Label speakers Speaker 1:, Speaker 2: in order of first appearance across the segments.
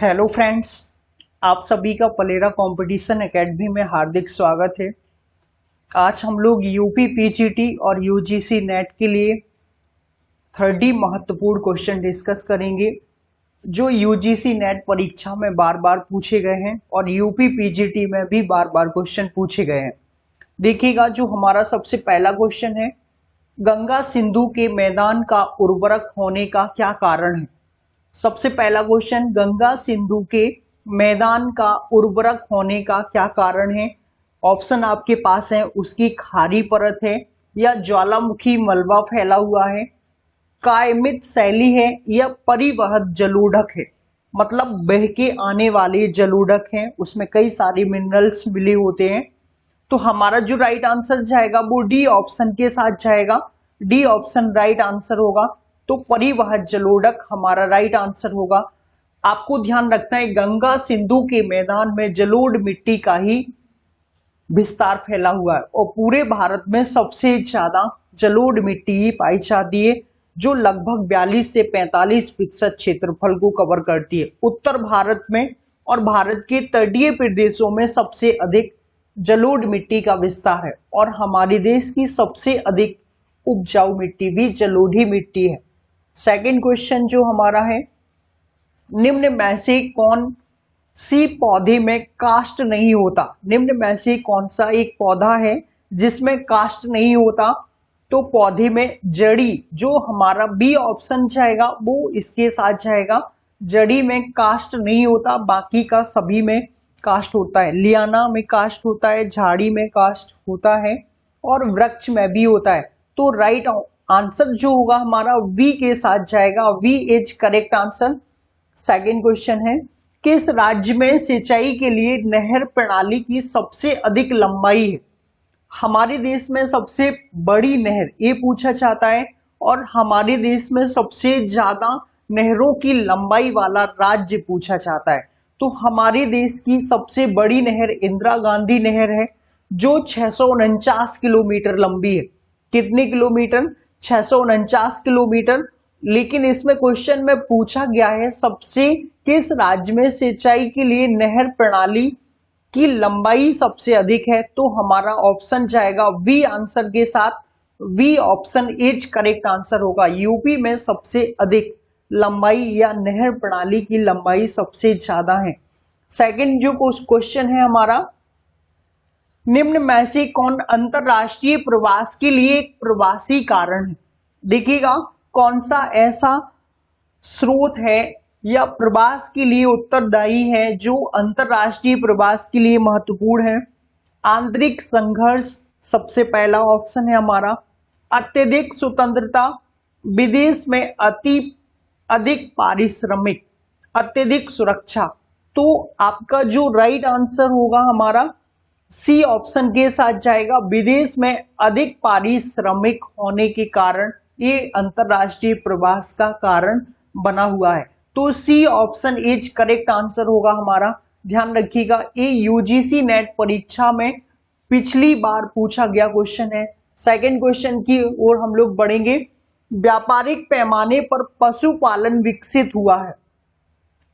Speaker 1: Hello friends, आप सभी का पलेरा कंपटीशन एकेडमी में हार्दिक स्वागत है। आज हम लोग यूपी पीजीटी और यूजीसी नेट के लिए 30 महत्वपूर्ण क्वेश्चन डिस्कस करेंगे जो यूजीसी नेट परीक्षा में बार बार पूछे गए हैं और यूपी पीजीटी में भी बार बार क्वेश्चन पूछे गए हैं। देखिएगा, जो हमारा सबसे पहला क्वेश्चन है, गंगा सिंधु के मैदान का उर्वरक होने का क्या कारण है। सबसे पहला क्वेश्चन, गंगा सिंधु के मैदान का उर्वरक होने का क्या कारण है। ऑप्शन आपके पास है, उसकी खारी परत है या ज्वालामुखी मलबा फैला हुआ है, कायमित शैली है या परिवहत जलोढ़क है। मतलब बह के आने वाले जलोढ़क हैं, उसमें कई सारे मिनरल्स मिले होते हैं। तो हमारा जो राइट आंसर जाएगा वो डी ऑप्शन के साथ जाएगा। डी ऑप्शन राइट आंसर होगा। तो परिवहत जलोढ़क हमारा राइट आंसर होगा। आपको ध्यान रखना है, गंगा सिंधु के मैदान में जलोढ़ मिट्टी का ही विस्तार फैला हुआ है और पूरे भारत में सबसे ज्यादा जलोढ़ मिट्टी ही पाई जाती है, जो लगभग 42 से 45% क्षेत्रफल को कवर करती है। उत्तर भारत में और भारत के तटीय प्रदेशों में सबसे अधिक जलोढ़ मिट्टी का विस्तार है और हमारे देश की सबसे अधिक उपजाऊ मिट्टी भी जलोढ़ी मिट्टी है। सेकंड क्वेश्चन जो हमारा है, निम्न में से कौन सी पौधे में काष्ठ नहीं होता। निम्न में से कौन सा एक पौधा है जिसमें काष्ठ नहीं होता। तो पौधे में जड़ी, जो हमारा बी ऑप्शन जाएगा वो इसके साथ जाएगा। जड़ी में काष्ठ नहीं होता, बाकी का सभी में काष्ठ होता है। लियाना में काष्ठ होता है, झाड़ी में काष्ठ होता है और वृक्ष में भी होता है। तो राइट आंसर जो होगा हमारा वी के साथ जाएगा। B is correct answer. Second question है, किस राज्य में सिंचाई के लिए नहर प्रणाली की सबसे अधिक लंबाई है। हमारे देश में सबसे बड़ी नहर ये पूछा जाता है और हमारे देश में सबसे ज्यादा नहरों की लंबाई वाला राज्य पूछा जाता है। तो हमारे देश की सबसे बड़ी नहर इंदिरा गांधी नहर है, जो 649 किलोमीटर लंबी है। कितने किलोमीटर? 649 किलोमीटर। लेकिन इसमें क्वेश्चन में पूछा गया है सबसे किस राज्य में सिंचाई के लिए नहर प्रणाली की लंबाई सबसे अधिक है। तो हमारा ऑप्शन जाएगा बी आंसर के साथ। B option is correct answer होगा। यूपी में सबसे अधिक लंबाई या नहर प्रणाली की लंबाई सबसे ज्यादा है। सेकंड जो क्वेश्चन है हमारा, निम्न में से कौन अंतरराष्ट्रीय प्रवास के लिए एक प्रवासी कारण है। देखिएगा, कौन सा ऐसा स्रोत है या प्रवास के लिए उत्तरदायी है जो अंतरराष्ट्रीय प्रवास के लिए महत्वपूर्ण है। आंतरिक संघर्ष सबसे पहला ऑप्शन है हमारा। अत्यधिक स्वतंत्रता, विदेश में अधिक पारिश्रमिक, अत्यधिक सुरक्षा। तो आपका जो राइट आंसर होगा हमारा सी ऑप्शन के साथ जाएगा। विदेश में अधिक पारिश्रमिक होने के कारण ये अंतरराष्ट्रीय प्रवास का कारण बना हुआ है। तो C option is correct answer होगा हमारा। ध्यान रखिएगा, ये यूजीसी नेट परीक्षा में पिछली बार पूछा गया क्वेश्चन है। सेकंड क्वेश्चन की ओर हम लोग बढ़ेंगे। व्यापारिक पैमाने पर पशुपालन विकसित हुआ है।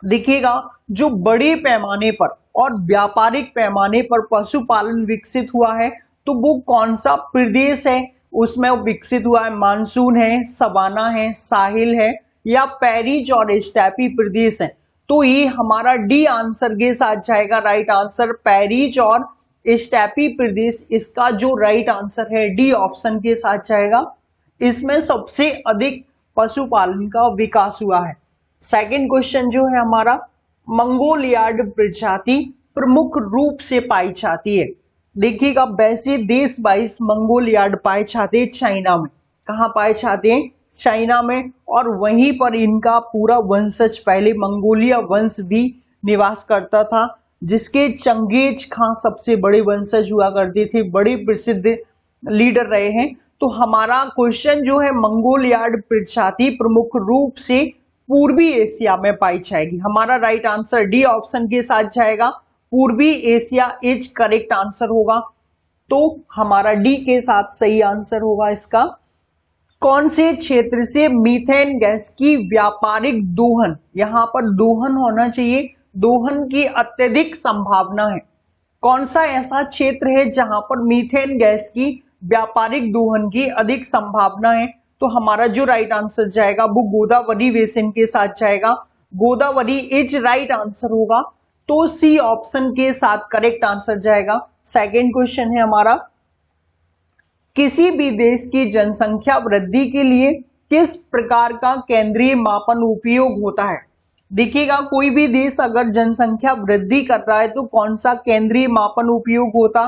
Speaker 1: देखिएगा, जो बड़े पैमाने पर और व्यापारिक पैमाने पर पशुपालन विकसित हुआ है तो वो कौन सा प्रदेश है उसमें विकसित हुआ है। मानसून है, सवाना है, साहिल है या पैरीज और स्टेपी प्रदेश है। तो ये हमारा डी आंसर के साथ जाएगा। राइट आंसर पैरीज और स्टेपी प्रदेश, इसका जो राइट आंसर है डी ऑप्शन के साथ जाएगा। इसमें सबसे अधिक पशुपालन का विकास हुआ है। सेकंड क्वेश्चन जो है हमारा, मंगोलियार्ड प्रजाति प्रमुख रूप से पाई जाती है। देखिएगा, वैसे देश 22 मंगोलियार्ड पाए जाते हैं चाइना में। कहाँ पाए जाते हैं? चाइना में। और वहीं पर इनका पूरा वंशज, पहले मंगोलिया वंश भी निवास करता था, जिसके चंगेज खान सबसे बड़े वंशज हुआ करते थे, बड़े प्रसिद्ध लीडर रहे हैं। तो हमारा क्वेश्चन जो है, मंगोलियार्ड प्रजाति प्रमुख रूप से पूर्वी एशिया में पाई जाएगी। हमारा राइट आंसर डी ऑप्शन के साथ जाएगा। पूर्वी एशिया इज करेक्ट आंसर होगा। तो हमारा डी के साथ सही आंसर होगा इसका। कौन से क्षेत्र से मीथेन गैस की व्यापारिक दोहन, यहां पर दोहन होना चाहिए, दोहन की अत्यधिक संभावना है। कौन सा ऐसा क्षेत्र है जहां पर मीथेन गैस की व्यापारिक दोहन की अधिक संभावना है? तो हमारा जो राइट आंसर जाएगा वो गोदावरी बेसिन के साथ जाएगा। गोदावरी इज राइट आंसर होगा, तो सी ऑप्शन के साथ करेक्ट आंसर जाएगा। सेकंड क्वेश्चन है हमारा, किसी भी देश की जनसंख्या वृद्धि के लिए किस प्रकार का केंद्रीय मापन उपयोग होता है? देखिएगा, कोई भी देश अगर जनसंख्या वृद्धि कर रहा है तो कौन सा केंद्रीय मापन उपयोग होता?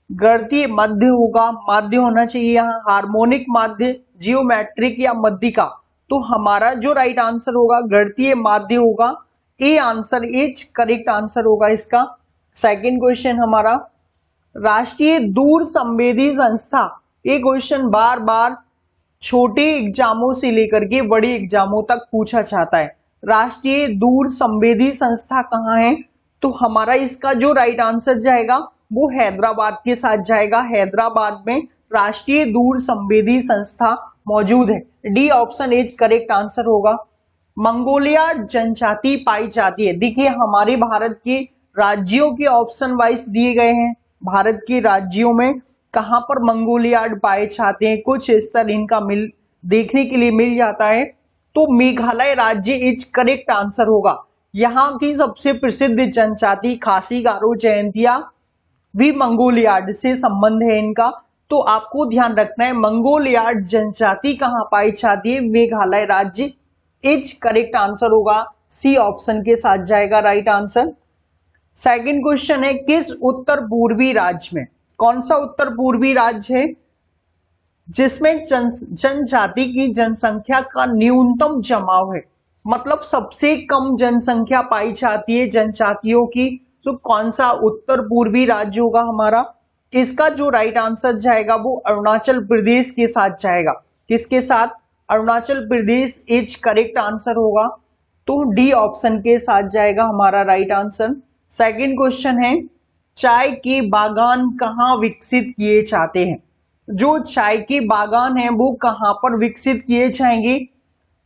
Speaker 1: गणितीय माध्य होगा, माध्य होना चाहिए यहाँ, हार्मोनिक माध्य, जियोमेट्रिक या मध्यिका। तो हमारा जो राइट आंसर होगा गणितीय माध्य होगा। A answer is correct answer होगा इसका। सेकंड क्वेश्चन हमारा, राष्ट्रीय दूर संवेदी संस्था, ये क्वेश्चन बार बार छोटे एग्जामों से लेकर के बड़े एग्जामों तक पूछा जाता है। राष्ट्रीय दूर संवेदी संस्था कहाँ है? तो हमारा इसका जो राइट आंसर जाएगा वो हैदराबाद के साथ जाएगा। हैदराबाद में राष्ट्रीय दूर संवेदी संस्था मौजूद है। D option is correct answer होगा। मंगोलिया जनजाति पाई जाती है। देखिए, हमारे भारत के राज्यों के ऑप्शन वाइज दिए गए हैं। भारत के राज्यों में कहां पर मंगोलियाड पाए जाते हैं, कुछ स्तर इनका देखने के लिए मिल जाता है। तो मेघालय राज्य इज करेक्ट आंसर होगा। यहाँ की सबसे प्रसिद्ध जनजाति खासी, गारो, जयंतिया भी मंगोलियाड से संबंध है इनका। तो आपको ध्यान रखना है मंगोलियाड जनजाति कहाँ पाई जाती है? मेघालय राज्य इज करेक्ट आंसर होगा। सी ऑप्शन के साथ जाएगा राइट आंसर। सेकंड क्वेश्चन है, किस उत्तर पूर्वी राज्य में, कौन सा उत्तर पूर्वी राज्य है जिसमें जनजाति की जनसंख्या का न्यूनतम जमाव है? मतलब सबसे कम जनसंख्या पाई जाती है जनजातियों की। तो कौन सा उत्तर पूर्वी राज्य होगा हमारा? इसका जो राइट आंसर जाएगा वो अरुणाचल प्रदेश के साथ जाएगा। किसके साथ? Arunachal Pradesh is correct answer होगा। तो डी ऑप्शन के साथ जाएगा हमारा राइट आंसर। सेकंड क्वेश्चन है, चाय के बागान कहाँ विकसित किए जाते हैं? जो चाय के बागान हैं वो कहाँ पर विकसित किए जाएंगे?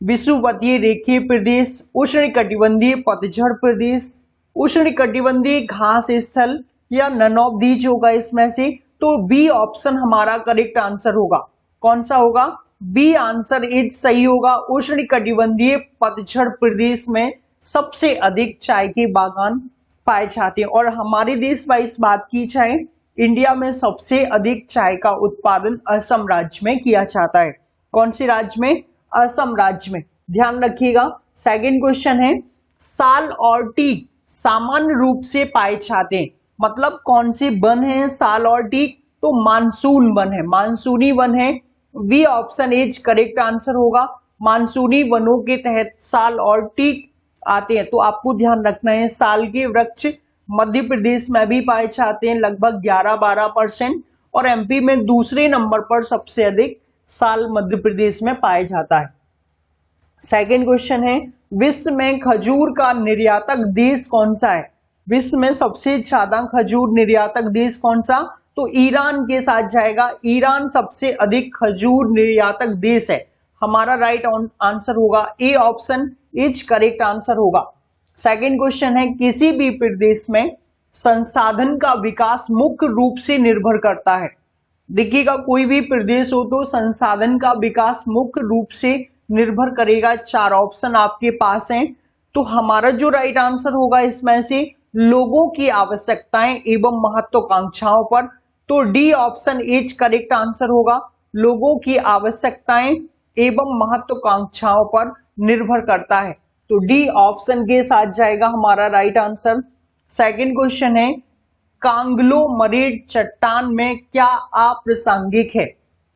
Speaker 1: विषुवतीय रेखीय प्रदेश, उष्णकटिबंधीय पतझड़ प्रदेश, उष्णकटिबंधीय घास स्थल, या नन ऑफ दीज होगा इसमें से। तो बी ऑप्शन हमारा करेक्ट आंसर होगा। कौन सा होगा? बी आंसर इज सही होगा। उष्णकटिबंधीय पतझड़ प्रदेश में सबसे अधिक चाय के बागान पाए जाते हैं। और हमारे देश वाइज बात की जाए, इंडिया में सबसे अधिक चाय का उत्पादन असम राज्य में किया जाता है। कौन से राज्य में? असम राज्य में, ध्यान रखिएगा। सेकंड क्वेश्चन है, साल और टीक सामान्य रूप से पाए जाते हैं। मतलब कौन से वन है साल और टीक? तो मानसून वन है, मानसूनी वन है। B option is correct answer होगा। मानसूनी वनों के तहत साल और टीक आते हैं। तो आपको ध्यान रखना है, साल के वृक्ष मध्य प्रदेश में भी पाए जाते हैं लगभग 11-12%, और एमपी में दूसरे नंबर पर सबसे अधिक साल मध्य प्रदेश में पाया जाता है। सेकंड क्वेश्चन है, विश्व में खजूर का निर्यातक देश कौन सा है? विश्व में सबसे ज्यादा खजूर निर्यातक देश कौन सा? तो ईरान के साथ जाएगा। ईरान सबसे अधिक खजूर निर्यातक देश है। हमारा राइट आंसर होगा A option is correct answer होगा। सेकंड क्वेश्चन है, किसी भी प्रदेश में संसाधन का विकास मुख्य रूप से निर्भर करता है। देखिएगा, कोई भी प्रदेश हो तो संसाधन का विकास मुख्य रूप से निर्भर करेगा। चार ऑप्शन आपके पास हैं। तो हमारा जो राइट आंसर होगा इसमें से लोगों की आवश्यकताएं एवं महत्वाकांक्षाओं पर। तो D option is correct answer होगा। लोगों की आवश्यकताएं एवं महत्वाकांक्षाओं पर निर्भर करता है। तो डी ऑप्शन के साथ जाएगा हमारा राइट आंसर। सेकंड क्वेश्चन है, कांग्लोमरेट चट्टान में क्या अप्रासंगिक है?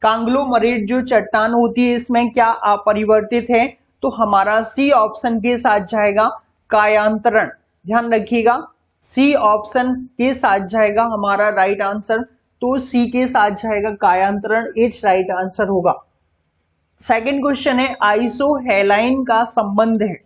Speaker 1: कांग्लोमरेट जो चट्टान होती है इसमें क्या अपरिवर्तित है? तो हमारा सी ऑप्शन के साथ जाएगा कायांतरण। ध्यान रखिएगा, सी ऑप्शन के साथ जाएगा हमारा राइट आंसर। तो सी के साथ जाएगा कायांतरण, इज राइट आंसर होगा। सेकंड क्वेश्चन है, आइसोहेलाइन का संबंध है।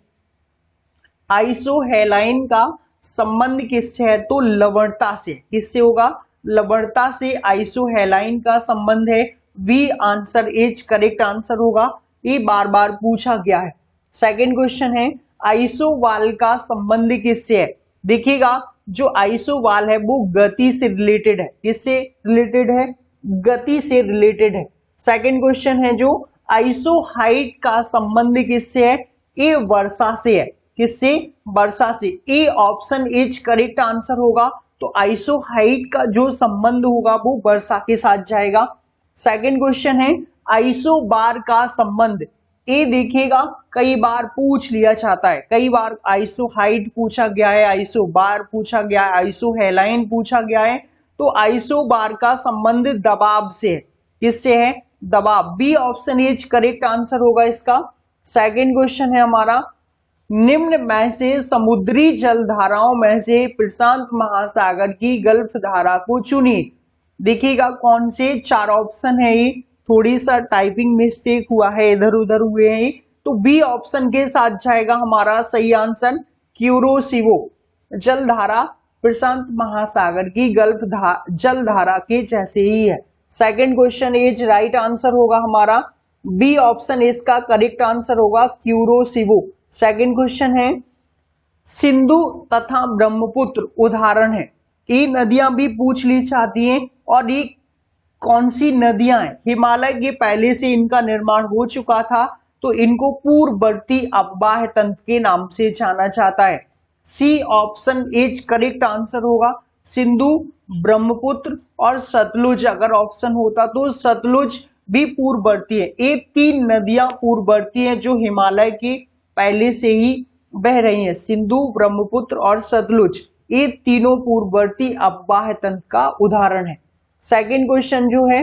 Speaker 1: आइसोहेलाइन का संबंध किससे है? तो लवणता से। किससे होगा? लवणता से आइसोहेलाइन का संबंध है। B answer is correct answer होगा, ये बार बार पूछा गया है। सेकंड क्वेश्चन है आइसोवाल का संबंध किससे है? देखिएगा जो आइसोवाल है वो गति से रिलेटेड है। किससे रिलेटेड है? गति से रिलेटेड है। सेकंड क्वेश्चन है जो आइसोहाइट का संबंध किससे है? ये वर्षा से है। किससे? वर्षा से। A option is correct answer होगा। तो आइसोहाइट का जो संबंध होगा वो वर्षा के साथ जाएगा। सेकंड क्वेश्चन है आइसोबार का संबंध। ये देखिएगा कई बार पूछ लिया जाता है, कई बार आइसोहाइट पूछा गया है, आइसोबार पूछा गया है, आइसोहेलाइन पूछा गया है। तो आइसोबार का संबंध दबाव से है। किससे है? दबाव। B option is correct answer होगा इसका। सेकंड क्वेश्चन है हमारा निम्न में से समुद्री जलधाराओं में से प्रशांत महासागर की गल्फ धारा को चुनिए। देखिएगा कौन से चार ऑप्शन है, ये थोड़ी सा टाइपिंग मिस्टेक हुआ है, इधर उधर हुए हैं। तो बी ऑप्शन के साथ जाएगा हमारा सही आंसर क्यूरोसिवो। जलधारा प्रशांत महासागर की गल्फ जलधारा के जैसे ही है। Second question is right answer होगा हमारा बी ऑप्शन इसका करेक्ट आंसर होगा क्यूरोसिवो। सेकंड क्वेश्चन है सिंधु तथा ब्रह्मपुत्र उदाहरण है। ये नदियां भी पूछ ली जाती हैं और ये कौन सी नदियां हैं? हिमालय के पहले से इनका निर्माण हो चुका था तो इनको पूर्ववर्ती अववाह तंत्र के नाम से जाना जाता है। C option is correct answer होगा सिंधु, ब्रह्मपुत्र और सतलुज। अगर ऑप्शन होता तो सतलुज भी पूर्ववर्ती है। ये तीन नदियां पूर्ववर्ती हैं जो हिमालय के पहले से ही बह रही हैं। सिंधु, ब्रह्मपुत्र और सतलुज ये तीनों पूर्ववर्ती अववाह तंत्र का उदाहरण है। सेकंड क्वेश्चन जो है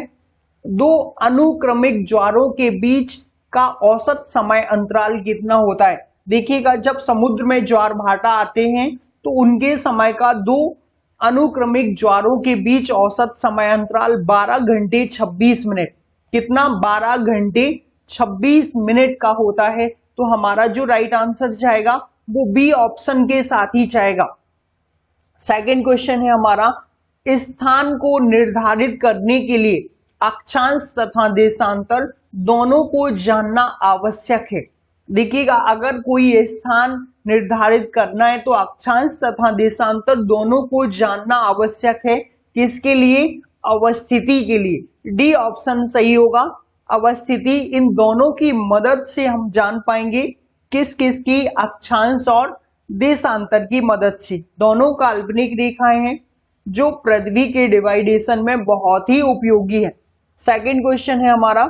Speaker 1: दो अनुक्रमिक ज्वारों के बीच का औसत समय अंतराल कितना होता है? देखिएगा जब समुद्र में ज्वार भाटा आते हैं तो उनके समय का दो अनुक्रमिक ज्वारों के बीच औसत समय अंतराल 12 घंटे 26 मिनट। कितना? 12 घंटे 26 मिनट का होता है। तो हमारा जो राइट आंसर जाएगा वो बी ऑप्शन के साथ ही जाएगा। सेकंड क्वेश्चन है हमारा स्थान को निर्धारित करने के लिए अक्षांश तथा देशांतर दोनों को जानना आवश्यक है। देखिएगा अगर कोई स्थान निर्धारित करना है तो अक्षांश तथा देशांतर दोनों को जानना आवश्यक है। किसके लिए? अवस्थिति के लिए। डी ऑप्शन सही होगा। अवस्थिति इन दोनों की मदद से हम जान पाएंगे किस किस की? अक्षांश और देशांतर की मदद से। दोनों काल्पनिक रेखाएं हैं जो पृथ्वी के डिवाइडेशन में बहुत ही उपयोगी है। सेकंड क्वेश्चन है हमारा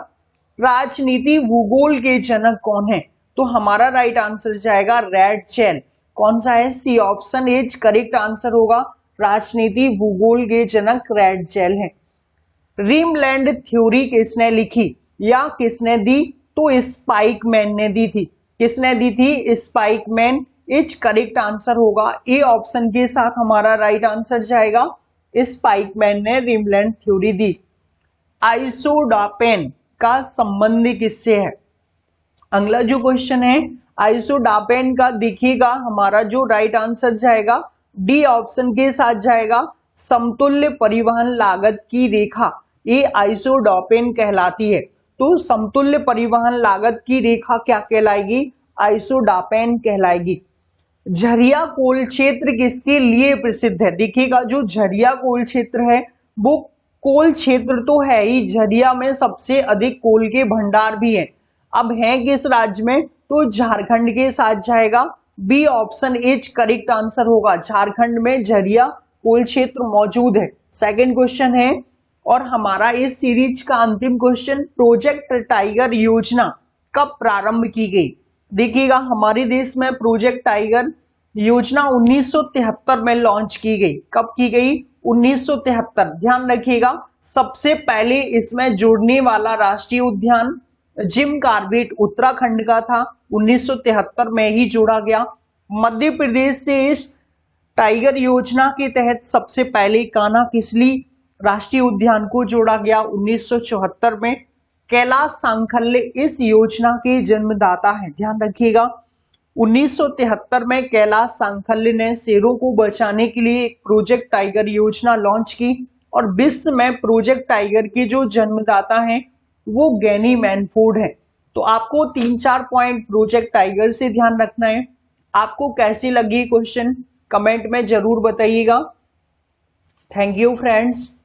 Speaker 1: राजनीति भूगोल के जनक कौन है? तो हमारा राइट आंसर जाएगा रैडचेल। कौन सा है? C option is correct answer होगा। राजनीति भूगोल के जनक रैडचेल है। रीमलैंड थ्योरी किसने लिखी या किसने दी? तो स्पाइकमैन ने दी थी। किसने दी थी? स्पाइकमैन इज करेक्ट आंसर होगा। ए ऑप्शन के साथ हमारा राइट आंसर जाएगा स्पाइकमैन ने रीमलैंड थ्योरी दी। आइसोडापेन का संबंध किससे है? अगला जो क्वेश्चन है आइसोडापेन का, देखिएगा हमारा जो राइट आंसर जाएगा डी ऑप्शन के साथ जाएगा समतुल्य परिवहन लागत की रेखा। ये आइसोडापेन कहलाती है। तो समतुल्य परिवहन लागत की रेखा क्या कहलाएगी? आइसोडापेन कहलाएगी। झरिया कोल क्षेत्र किसके लिए प्रसिद्ध है? देखिएगा जो झरिया कोल क्षेत्र है वो कोल क्षेत्र तो है ही, झरिया में सबसे अधिक कोल के भंडार भी हैं। अब है किस राज्य में? तो झारखंड के साथ जाएगा। B option is correct answer होगा। झारखंड में झरिया कोल क्षेत्र मौजूद है। सेकंड क्वेश्चन है और हमारा इस सीरीज का अंतिम क्वेश्चन प्रोजेक्ट टाइगर योजना कब प्रारंभ की गई? देखिएगा हमारे देश में प्रोजेक्ट टाइगर योजना 1973 में लॉन्च की गई। कब की गई? 1973। ध्यान रखिएगा सबसे पहले इसमें जुड़ने वाला राष्ट्रीय उद्यान जिम कॉर्बेट उत्तराखंड का था। 1973 में ही जोड़ा गया। मध्य प्रदेश से इस टाइगर योजना के तहत सबसे पहले कान्हा किसली राष्ट्रीय उद्यान को जोड़ा गया 1974 में। कैलाश सांखल्य इस योजना के जन्मदाता हैं। ध्यान रखिएगा 1973 में कैलाश सांखल्य ने शेरों को बचाने के लिए एक प्रोजेक्ट टाइगर योजना लॉन्च की। और विश्व में प्रोजेक्ट टाइगर के जो जन्मदाता हैं वो गैनी मैनफोर्ड हैं। तो आपको 3-4 पॉइंट प्रोजेक्ट टाइगर से ध्यान रखना है। आपको कैसी लगी क्वेश्चन कमेंट में जरूर बताइएगा। Thank you friends.